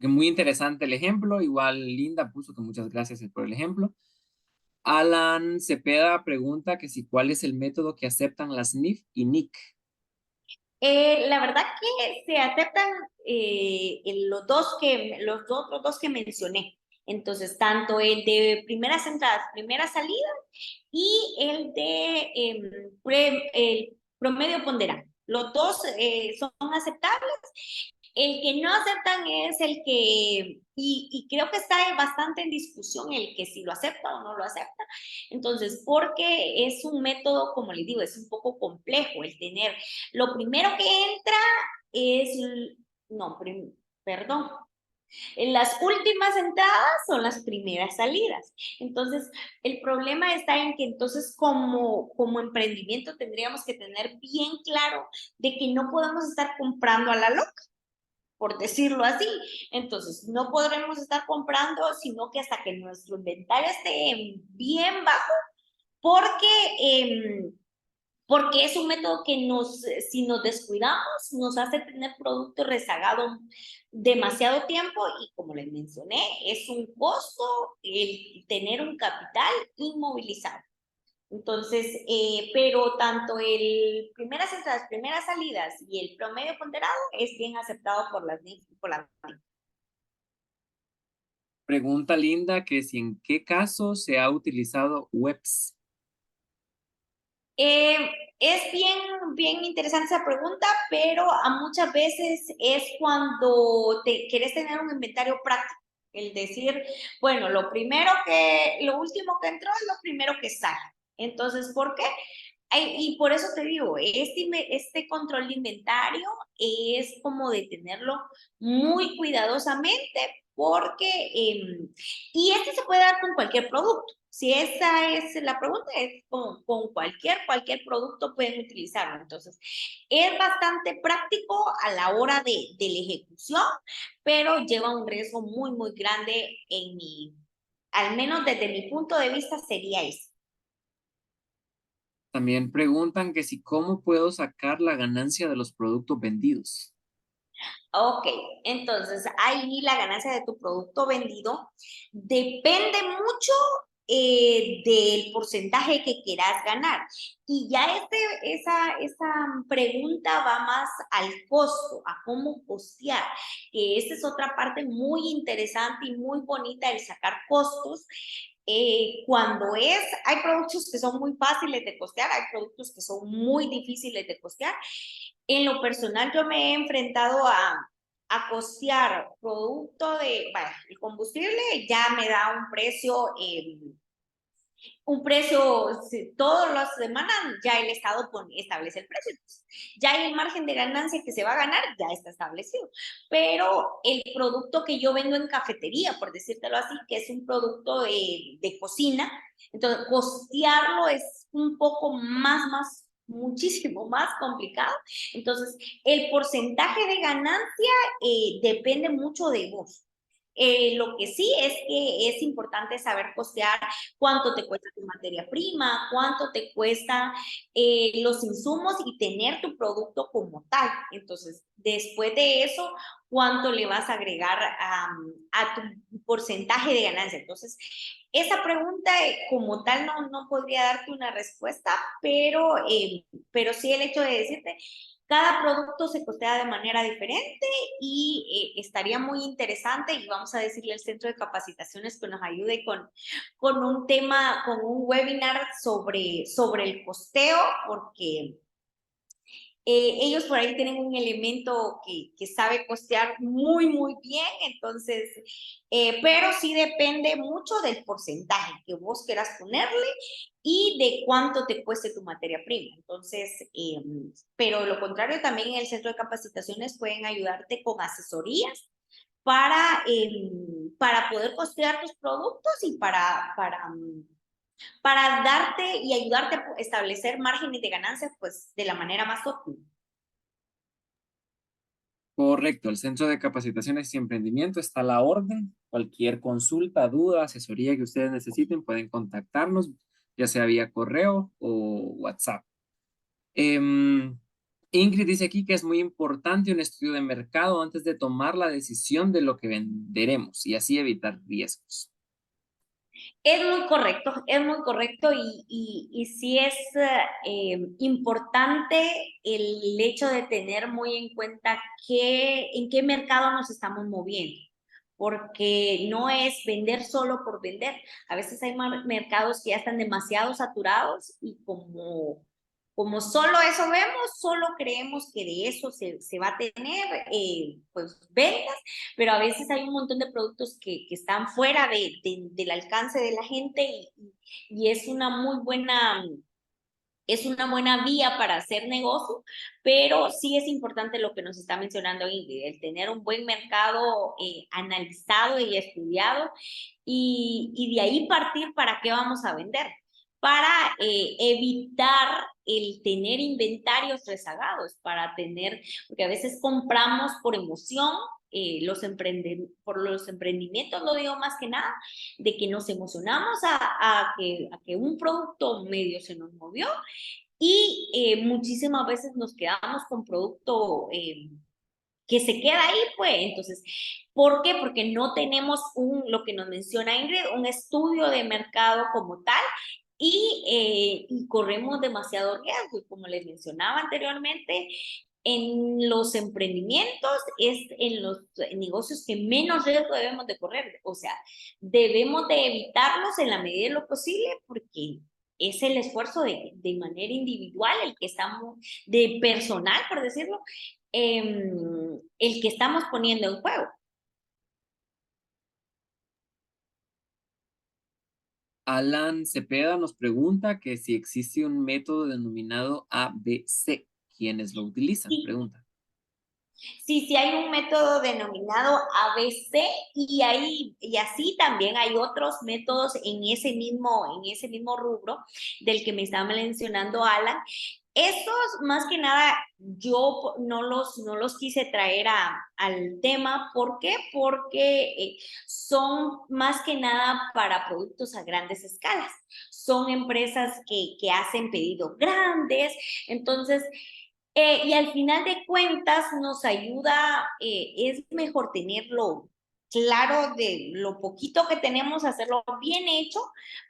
que muy interesante el ejemplo. Igual Linda puso que muchas gracias por el ejemplo. Alan Cepeda pregunta que si cuál es el método que aceptan las NIF y NIC. La verdad que se aceptan los otros dos que mencioné. Entonces, tanto el de primeras entradas, primeras salidas y el de el promedio ponderado. Los dos son aceptables. El que no aceptan es el que, y creo que está bastante en discusión el que si lo acepta o no lo acepta. Entonces, porque es un método, como les digo, es un poco complejo el tener. Lo primero que entra es, no, perdón, en las últimas entradas son las primeras salidas. Entonces, el problema está en que entonces como emprendimiento tendríamos que tener bien claro de que no podemos estar comprando a la loca, por decirlo así. Entonces, no podremos estar comprando, sino que hasta que nuestro inventario esté bien bajo, porque porque es un método que si nos descuidamos, nos hace tener producto rezagado demasiado tiempo y como les mencioné, es un costo el tener un capital inmovilizado. Entonces, pero tanto el primeras entradas, primeras salidas y el promedio ponderado es bien aceptado por las NIF y por la NIF. Pregunta Linda que si en qué caso se ha utilizado webs. Eh, es bien interesante esa pregunta, pero a muchas veces es cuando te quieres tener un inventario práctico. El decir, bueno, lo último que entró es lo primero que sale. Entonces, ¿por qué? Y por eso te digo, este control de inventario es como de tenerlo muy cuidadosamente porque, y este se puede dar con cualquier producto. Si esa es la pregunta, es con cualquier producto pueden utilizarlo. Entonces, es bastante práctico a la hora de la ejecución, pero lleva un riesgo muy grande al menos desde mi punto de vista sería ese. También preguntan que si cómo puedo sacar la ganancia de los productos vendidos. Ok, entonces ahí la ganancia de tu producto vendido depende mucho del porcentaje que quieras ganar. Y ya esa pregunta va más al costo, a cómo costear, que esta es otra parte muy interesante y muy bonita el sacar costos. Hay productos que son muy fáciles de costear, hay productos que son muy difíciles de costear. En lo personal, yo me he enfrentado a costear producto el combustible ya me da un precio un precio, todas las semanas ya el Estado establece el precio. Entonces, ya el margen de ganancia que se va a ganar ya está establecido. Pero el producto que yo vendo en cafetería, por decírtelo así, que es un producto de cocina, entonces costearlo es un poco muchísimo más complicado. Entonces, el porcentaje de ganancia depende mucho de vos. Lo que sí es que es importante saber costear cuánto te cuesta tu materia prima, cuánto te cuesta los insumos y tener tu producto como tal. Entonces, después de eso, cuánto le vas a agregar a tu porcentaje de ganancia. Entonces, esa pregunta como tal no podría darte una respuesta, pero sí el hecho de decirte, cada producto se costea de manera diferente y estaría muy interesante y vamos a decirle al centro de capacitaciones que nos ayude con un tema, con un webinar sobre el costeo, porque ellos por ahí tienen un elemento que sabe costear muy bien, entonces, pero sí depende mucho del porcentaje que vos quieras ponerle y de cuánto te cueste tu materia prima. Entonces, pero lo contrario, también en el centro de capacitaciones pueden ayudarte con asesorías para poder costear tus productos y para darte y ayudarte a establecer márgenes de ganancias pues de la manera más óptima. Correcto, el Centro de Capacitaciones y Emprendimiento está a la orden. Cualquier consulta, duda, asesoría que ustedes necesiten pueden contactarnos, ya sea vía correo o WhatsApp. Ingrid dice aquí que es muy importante un estudio de mercado antes de tomar la decisión de lo que venderemos y así evitar riesgos. Es muy correcto y sí es importante el hecho de tener muy en cuenta en qué mercado nos estamos moviendo, porque no es vender solo por vender. A veces hay mercados que ya están demasiado saturados y como solo eso vemos, solo creemos que de eso se va a tener pues ventas, pero a veces hay un montón de productos que están fuera del alcance de la gente y es una buena vía para hacer negocio, pero sí es importante lo que nos está mencionando Ingrid, el tener un buen mercado analizado y estudiado y de ahí partir para qué vamos a vender, para evitar el tener inventarios rezagados, porque a veces compramos por emoción, por los emprendimientos, lo digo más que nada, de que nos emocionamos a que un producto medio se nos movió y muchísimas veces nos quedamos con producto que se queda ahí, pues. Entonces, ¿por qué? Porque no tenemos lo que nos menciona Ingrid, un estudio de mercado como tal y corremos demasiado riesgo. Y como les mencionaba anteriormente, en los emprendimientos es en los negocios que menos riesgo debemos de correr. O sea, debemos de evitarlos en la medida de lo posible porque es el esfuerzo de manera individual, el que estamos, de personal, por decirlo, el que estamos poniendo en juego. Alan Cepeda nos pregunta que si existe un método denominado ABC. ¿Quiénes lo utilizan? Sí, Pregunta. sí hay un método denominado ABC y así también hay otros métodos en ese mismo rubro del que me estaba mencionando Alan. Estos, más que nada, yo no los quise traer al tema. ¿Por qué? Porque son más que nada para productos a grandes escalas. Son empresas que hacen pedidos grandes. Entonces, y al final de cuentas nos ayuda, es mejor tenerlo claro de lo poquito que tenemos, hacerlo bien hecho,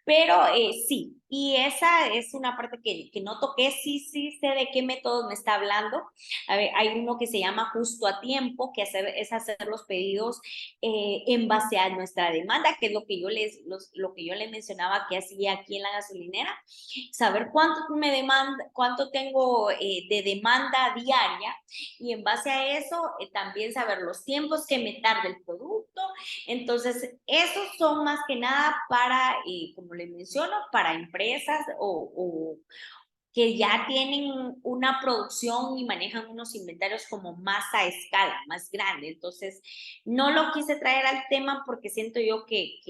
pero sí, y esa es una parte que no toqué, sí sé de qué método me está hablando. A ver, hay uno que se llama justo a tiempo, es hacer los pedidos en base a nuestra demanda, que es lo que yo les mencionaba que hacía aquí en la gasolinera, saber cuánto tengo de demanda diaria y en base a eso también saber los tiempos que me tarda el producto producto. Entonces, esos son más que nada para, como les menciono, para empresas o que ya tienen una producción y manejan unos inventarios como más a escala, más grande. Entonces, no lo quise traer al tema porque siento yo que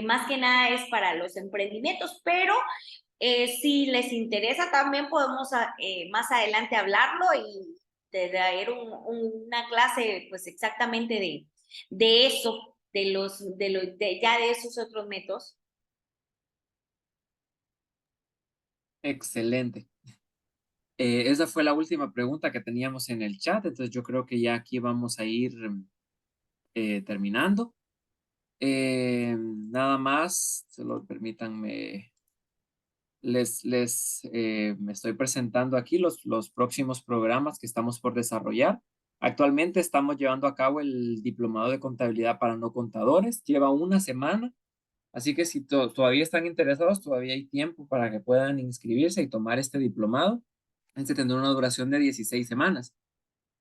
más que nada es para los emprendimientos, pero si les interesa también podemos más adelante hablarlo y traer una clase pues exactamente de eso, ya de esos otros métodos. Excelente. Esa fue la última pregunta que teníamos en el chat, entonces yo creo que ya aquí vamos a ir terminando. Nada más, solo permítanme, me estoy presentando aquí los próximos programas que estamos por desarrollar. Actualmente estamos llevando a cabo el Diplomado de Contabilidad para No Contadores. Lleva una semana, así que si todavía están interesados, todavía hay tiempo para que puedan inscribirse y tomar este diplomado. Este tendrá una duración de 16 semanas.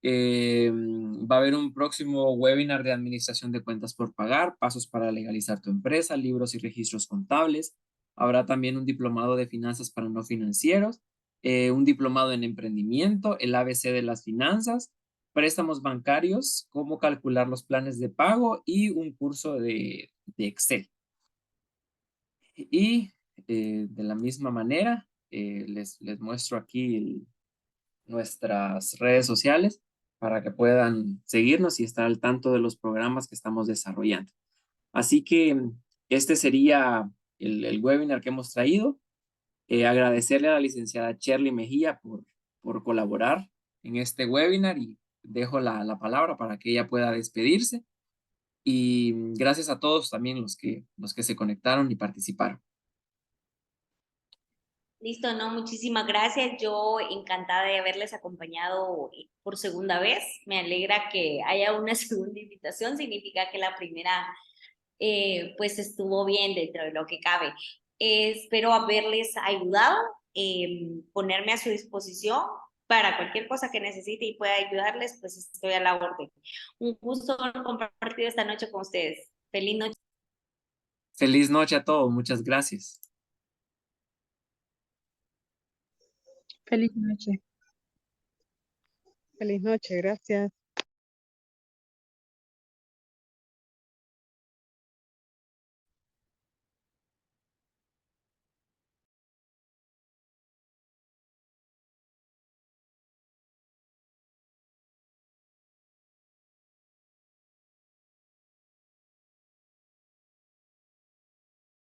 Va a haber un próximo webinar de administración de cuentas por pagar, pasos para legalizar tu empresa, libros y registros contables. Habrá también un diplomado de finanzas para no financieros, un diplomado en emprendimiento, el ABC de las finanzas, préstamos bancarios, cómo calcular los planes de pago y un curso de Excel. Y de la misma manera, les muestro aquí nuestras redes sociales para que puedan seguirnos y estar al tanto de los programas que estamos desarrollando. Así que este sería el webinar que hemos traído. Agradecerle a la licenciada Shirley Mejía por colaborar en este webinar y dejo la palabra para que ella pueda despedirse. Y gracias a todos también los que se conectaron y participaron. Listo, no, muchísimas gracias. Yo encantada de haberles acompañado por segunda vez. Me alegra que haya una segunda invitación, significa que la primera pues estuvo bien dentro de lo que cabe. Espero haberles ayudado, ponerme a su disposición para cualquier cosa que necesite y pueda ayudarles, pues estoy a la orden. Un gusto haber compartido esta noche con ustedes. Feliz noche. Feliz noche a todos. Muchas gracias. Feliz noche. Feliz noche, gracias.